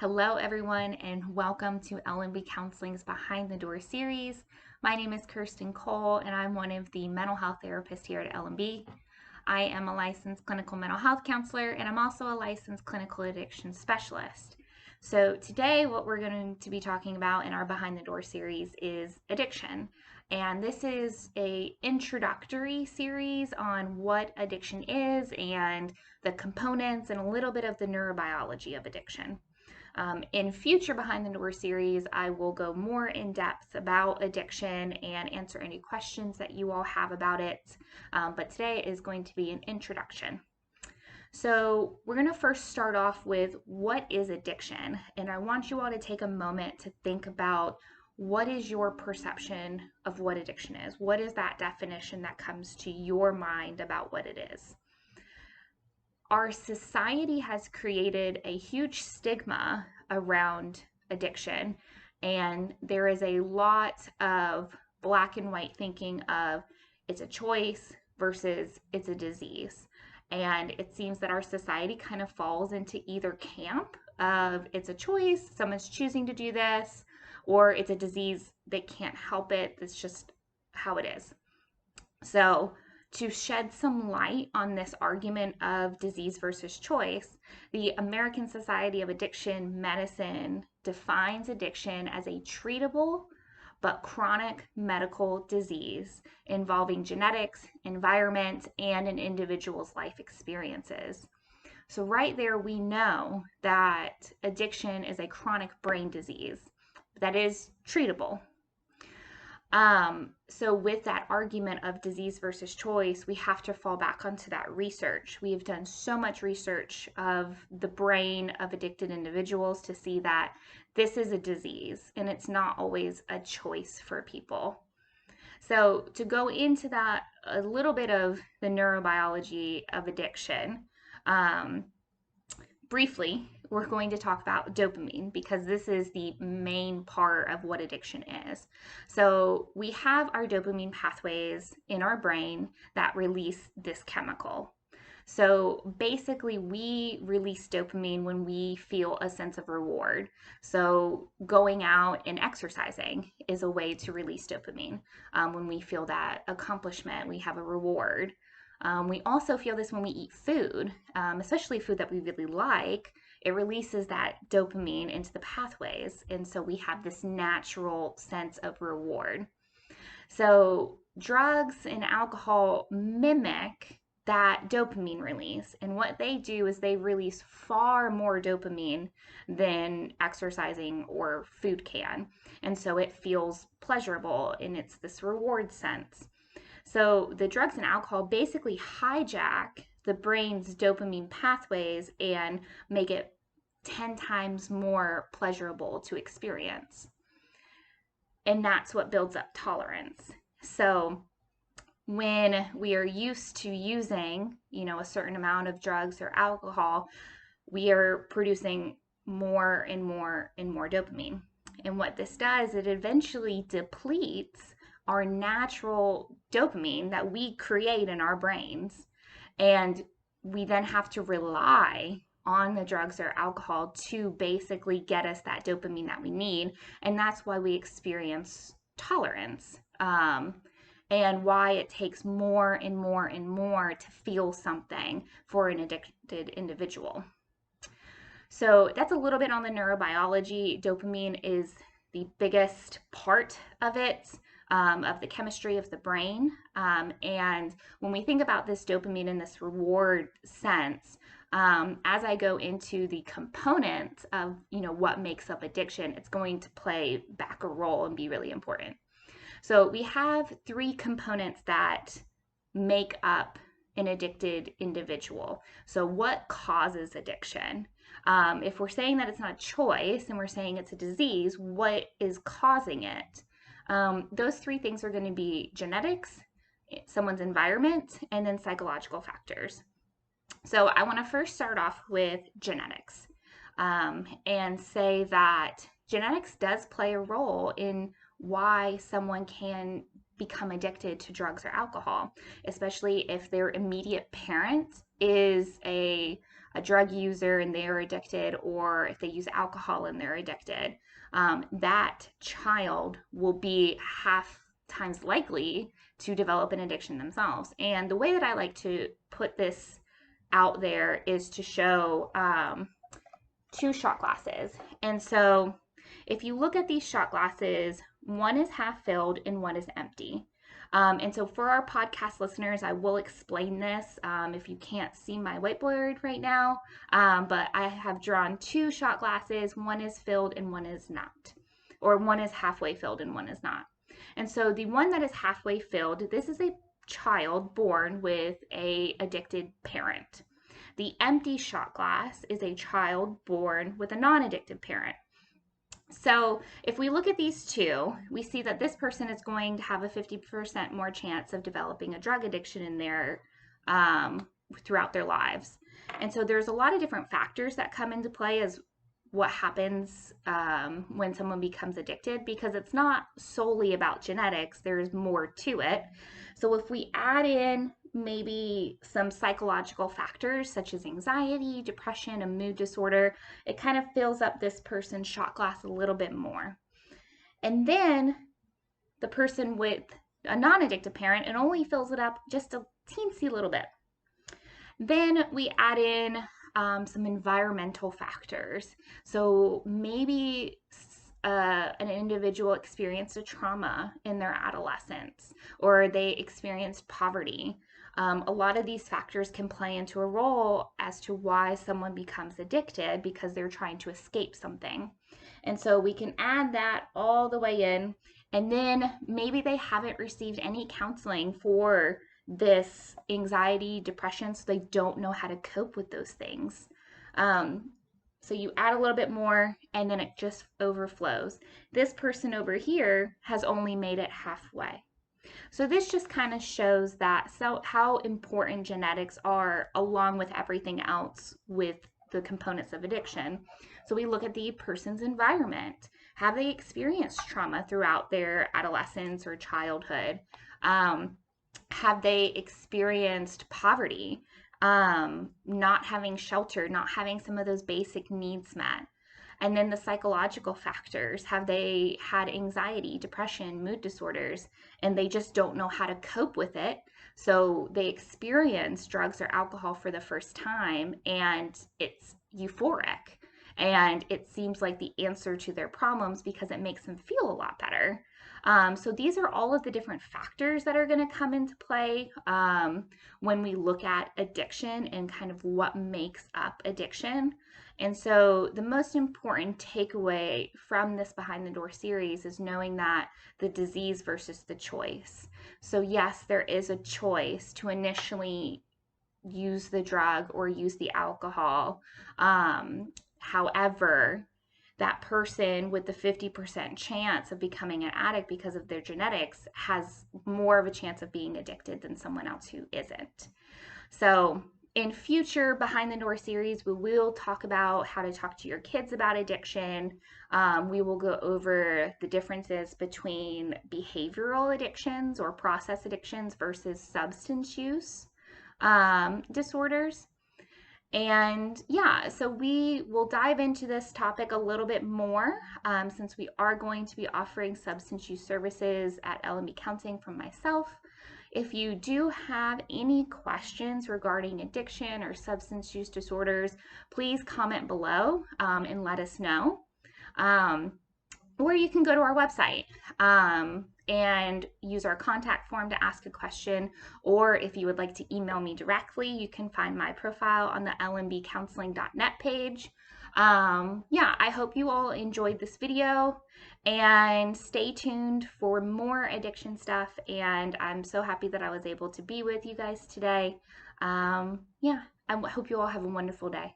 Hello, everyone, and welcome to LMB Counseling's Behind the Door series. My name is Kirsten Cole, and I'm one of the mental health therapists here at LMB. I am a licensed clinical mental health counselor, and I'm also a licensed clinical addiction specialist. So today, what we're going to be talking about in our Behind the Door series is addiction. And this is a introductory series on what addiction is and the components and a little bit of the neurobiology of addiction. In future Behind the Door series, I will go more in depth about addiction and answer any questions that you all have about it. But today is going to be an introduction. So we're going to first start off with what is addiction? And I want you all to take a moment to think about what is your perception of what addiction is? What is that definition that comes to your mind about what it is? Our society has created a huge stigma around addiction, and there is a lot of black and white thinking of it's a choice versus it's a disease. And it seems that our society kind of falls into either camp of it's a choice, someone's choosing to do this, or it's a disease, they can't help it, that's just how it is. So to shed some light on this argument of disease versus choice, the American Society of Addiction Medicine defines addiction as a treatable but chronic medical disease involving genetics, environment, and an individual's life experiences. So right there, we know that addiction is a chronic brain disease that is treatable. So with that argument of disease versus choice, we have to fall back onto that research. We have done so much research of the brain of addicted individuals to see that this is a disease and it's not always a choice for people. So to go into that, a little bit of the neurobiology of addiction, briefly, we're going to talk about dopamine because this is the main part of what addiction is. So we have our dopamine pathways in our brain that release this chemical. So basically, we release dopamine when we feel a sense of reward. So going out and exercising is a way to release dopamine. When we feel that accomplishment, we have a reward. We also feel this when we eat food, especially food that we really like. It releases that dopamine into the pathways, and so we have this natural sense of reward. So drugs and alcohol mimic that dopamine release, and what they do is they release far more dopamine than exercising or food can, and so it feels pleasurable and it's this reward sense. So the drugs and alcohol basically hijack the brain's dopamine pathways and make it 10 times more pleasurable to experience. And that's what builds up tolerance. So when we are used to using, a certain amount of drugs or alcohol, we are producing more and more and more dopamine. And what this does, it eventually depletes our natural dopamine that we create in our brains. And we then have to rely on the drugs or alcohol to basically get us that dopamine that we need. And that's why we experience tolerance. And why it takes more and more and more to feel something for an addicted individual. So that's a little bit on the neurobiology. Dopamine is the biggest part of it, of the chemistry of the brain. And when we think about this dopamine in this reward sense, as I go into the components of, what makes up addiction, it's going to play back a role and be really important. So we have three components that make up an addicted individual. So what causes addiction? If we're saying that it's not a choice and we're saying it's a disease, what is causing it? Those three things are going to be genetics, someone's environment, and then psychological factors. So I want to first start off with genetics and say that genetics does play a role in why someone can become addicted to drugs or alcohol, especially if their immediate parent is a a drug user and they're addicted, or if they use alcohol and they're addicted, that child will be half times likely to develop an addiction themselves. And the way that I like to put this out there is to show two shot glasses. And so if you look at these shot glasses, one is half filled and one is empty. And so for our podcast listeners, I will explain this if you can't see my whiteboard right now. But I have drawn two shot glasses. One is filled and one is not. Or one is halfway filled and one is not. And so the one that is halfway filled, this is a child born with a addicted parent. The empty shot glass is a child born with a non-addictive parent. So if we look at these two, we see that this person is going to have a 50% more chance of developing a drug addiction in their throughout their lives. And so there's a lot of different factors that come into play as what happens when someone becomes addicted, because it's not solely about genetics. There's more to it. So if we add in maybe some psychological factors such as anxiety, depression, a mood disorder, it kind of fills up this person's shot glass a little bit more. And then the person with a non-addictive parent, it only fills it up just a teensy little bit. Then we add in some environmental factors. So maybe an individual experienced a trauma in their adolescence, or they experienced poverty. A lot of these factors can play into a role as to why someone becomes addicted, because they're trying to escape something. And so we can add that all the way in, and then maybe they haven't received any counseling for this anxiety, depression, so they don't know how to cope with those things. So you add a little bit more and then it just overflows. This person over here has only made it halfway. So this just kind of shows that how important genetics are, along with everything else with the components of addiction. So we look at the person's environment. Have they experienced trauma throughout their adolescence or childhood? Have they experienced poverty, not having shelter, not having some of those basic needs met? And then the psychological factors. Have they had anxiety, depression, mood disorders, and they just don't know how to cope with it? So they experience drugs or alcohol for the first time, and it's euphoric. And it seems like the answer to their problems because it makes them feel a lot better. So these are all of the different factors that are going to come into play when we look at addiction and kind of what makes up addiction. And so the most important takeaway from this Behind the Door series is knowing that the disease versus the choice. So yes, there is a choice to initially use the drug or use the alcohol. However, that person with the 50% chance of becoming an addict because of their genetics has more of a chance of being addicted than someone else who isn't. So in future Behind the Door series, we will talk about how to talk to your kids about addiction. We will go over the differences between behavioral addictions or process addictions versus substance use disorders. And yeah, so we will dive into this topic a little bit more since we are going to be offering substance use services at L&B Counseling from myself. If you do have any questions regarding addiction or substance use disorders, please comment below and let us know. Or you can go to our website and use our contact form to ask a question. Or if you would like to email me directly, you can find my profile on the lmbcounseling.net page. Yeah, I hope you all enjoyed this video, and stay tuned for more addiction stuff. And I'm so happy that I was able to be with you guys today. Yeah, I hope you all have a wonderful day.